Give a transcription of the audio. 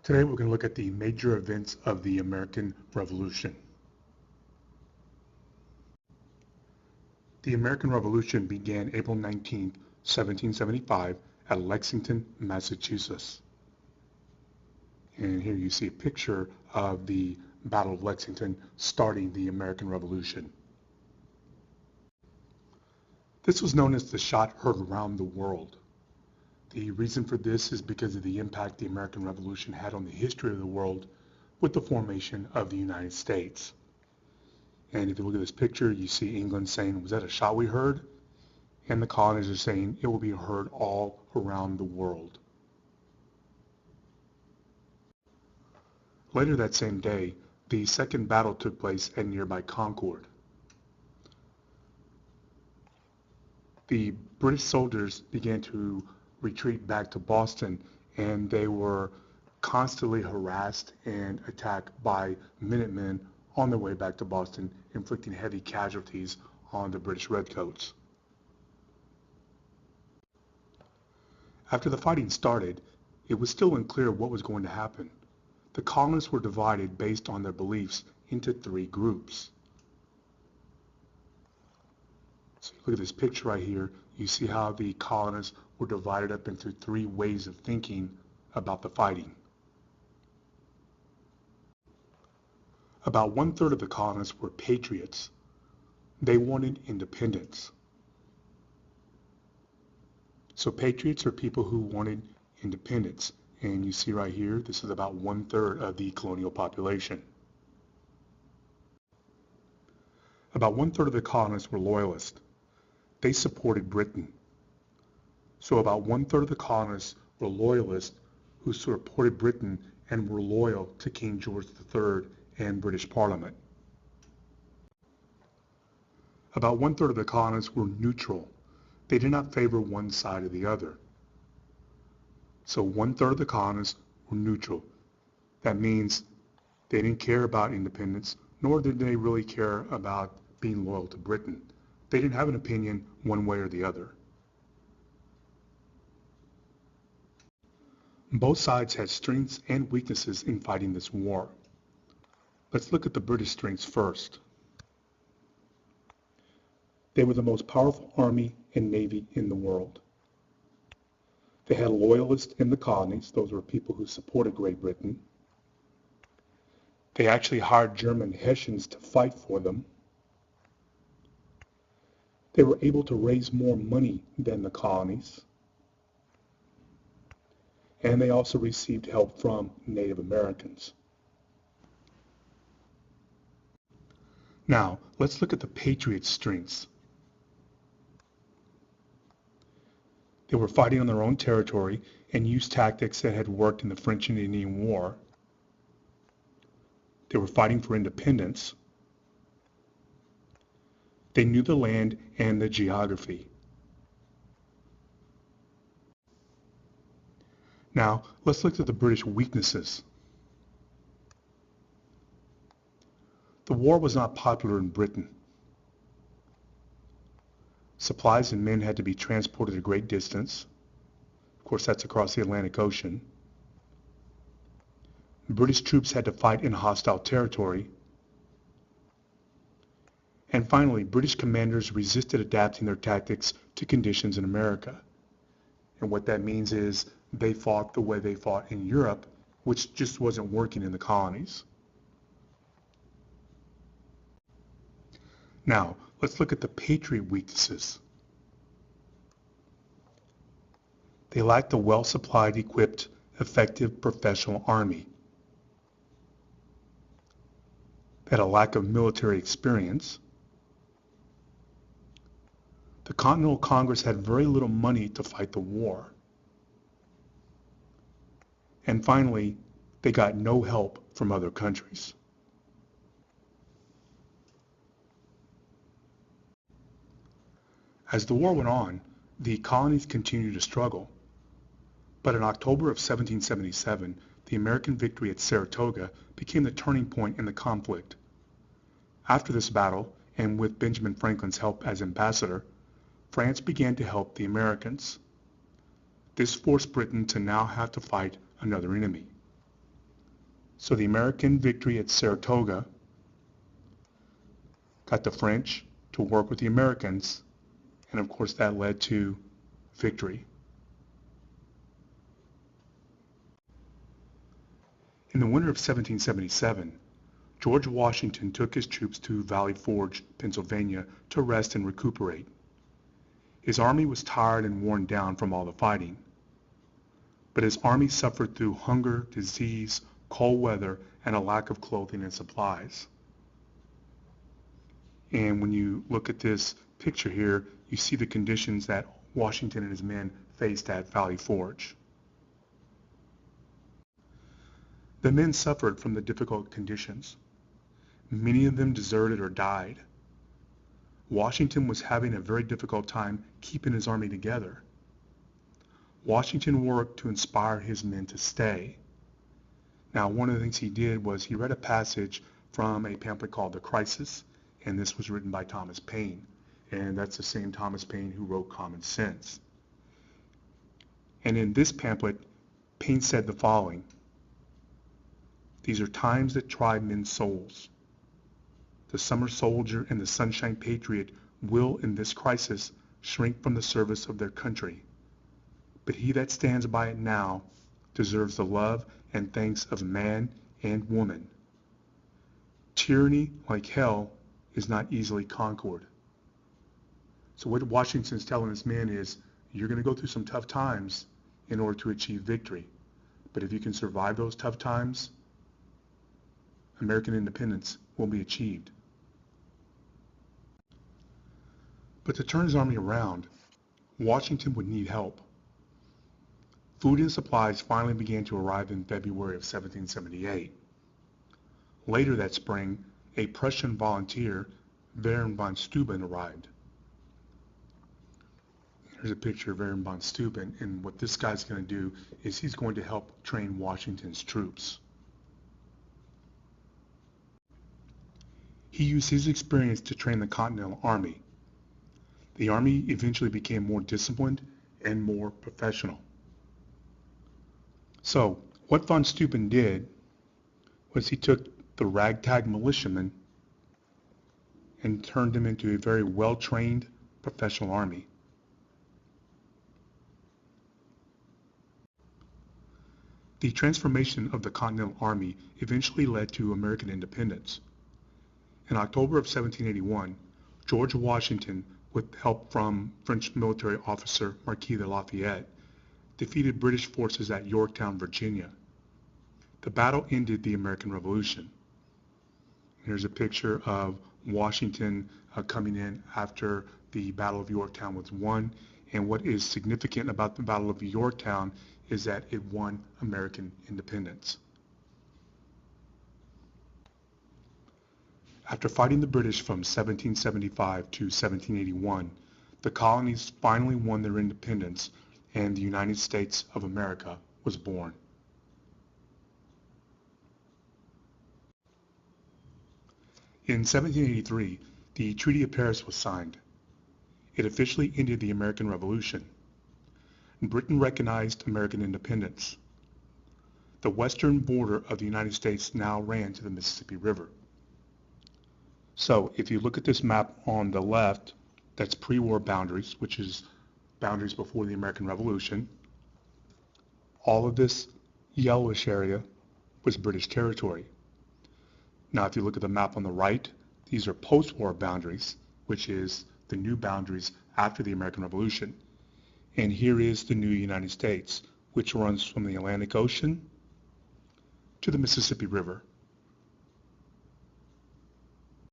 Today we're going to look at the major events of the American Revolution. The American Revolution began April 19, 1775 at Lexington, Massachusetts. And here you see a picture of the Battle of Lexington starting the American Revolution. This was known as the shot heard around the world. The reason for this is because of the impact the American Revolution had on the history of the world with the formation of the United States. And if you look at this picture, you see England saying, "Was that a shot we heard?" And the colonists are saying, "It will be heard all around the world." Later that same day, the second battle took place at nearby Concord. The British soldiers began to retreat back to Boston, and they were constantly harassed and attacked by Minutemen on their way back to Boston, inflicting heavy casualties on the British Redcoats. After the fighting started, it was still unclear what was going to happen. The colonists were divided based on their beliefs into three groups. So look at this picture right here. You see how the colonists were divided up into three ways of thinking about the fighting. About 1/3 of the colonists were patriots. They wanted independence. So patriots are people who wanted independence. And you see right here, this is about 1/3 of the colonial population. About 1/3 of the colonists were loyalists. They supported Britain. So about 1/3 of the colonists were loyalists who supported Britain and were loyal to King George III and British Parliament. About 1/3 of the colonists were neutral. They did not favor one side or the other. So 1/3 of the colonists were neutral. That means they didn't care about independence, nor did they really care about being loyal to Britain. They didn't have an opinion one way or the other. Both sides had strengths and weaknesses in fighting this war. Let's look at the British strengths first. They were the most powerful army and navy in the world. They had loyalists in the colonies. Those were people who supported Great Britain. They actually hired German Hessians to fight for them. They were able to raise more money than the colonies. And they also received help from Native Americans. Now, let's look at the Patriots' strengths. They were fighting on their own territory and used tactics that had worked in the French and Indian War. They were fighting for independence. They knew the land and the geography. Now, let's look at the British weaknesses. The war was not popular in Britain. Supplies and men had to be transported a great distance. Of course, that's across the Atlantic Ocean. British troops had to fight in hostile territory. And finally, British commanders resisted adapting their tactics to conditions in America. And what that means is they fought the way they fought in Europe, which just wasn't working in the colonies. Now, let's look at the Patriot weaknesses. They lacked a well-supplied, equipped, effective professional army. They had a lack of military experience. The Continental Congress had very little money to fight the war. And finally, they got no help from other countries. As the war went on, the colonies continued to struggle. But in October of 1777, the American victory at Saratoga became the turning point in the conflict. After this battle, and with Benjamin Franklin's help as ambassador, France began to help the Americans. This forced Britain to now have to fight another enemy. So the American victory at Saratoga got the French to work with the Americans, and of course that led to victory. In the winter of 1777, George Washington took his troops to Valley Forge, Pennsylvania, to rest and recuperate. His army was tired and worn down from all the fighting, but his army suffered through hunger, disease, cold weather, and a lack of clothing and supplies. And when you look at this picture here, you see the conditions that Washington and his men faced at Valley Forge. The men suffered from the difficult conditions. Many of them deserted or died. Washington was having a very difficult time keeping his army together. Washington worked to inspire his men to stay. Now, one of the things he did was he read a passage from a pamphlet called The Crisis, and this was written by Thomas Paine, and that's the same Thomas Paine who wrote Common Sense. And in this pamphlet, Paine said the following: "These are times that try men's souls. The summer soldier and the sunshine patriot will in this crisis shrink from the service of their country. But he that stands by it now deserves the love and thanks of man and woman. Tyranny, like hell, is not easily conquered." So what Washington's telling his men is, you're going to go through some tough times in order to achieve victory. But if you can survive those tough times, American independence will be achieved. But to turn his army around, Washington would need help. Food and supplies finally began to arrive in February of 1778. Later that spring, a Prussian volunteer, Baron von Steuben, arrived. Here's a picture of Baron von Steuben, and what this guy's going to do is he's going to help train Washington's troops. He used his experience to train the Continental Army. The Army eventually became more disciplined and more professional. So, what von Steuben did was he took the ragtag militiamen and turned them into a very well-trained professional army. The transformation of the Continental Army eventually led to American independence. In October of 1781, George Washington, with help from French military officer Marquis de Lafayette, defeated British forces at Yorktown, Virginia. The battle ended the American Revolution. Here's a picture of Washington coming in after the Battle of Yorktown was won. And what is significant about the Battle of Yorktown is that it won American independence. After fighting the British from 1775 to 1781, the colonies finally won their independence, and the United States of America was born. In 1783, the Treaty of Paris was signed. It officially ended the American Revolution. Britain recognized American independence. The western border of the United States now ran to the Mississippi River. So if you look at this map on the left, that's pre-war boundaries, which is boundaries before the American Revolution. All of this yellowish area was British territory. Now if you look at the map on the right, these are post-war boundaries, which is the new boundaries after the American Revolution. And here is the new United States, which runs from the Atlantic Ocean to the Mississippi River.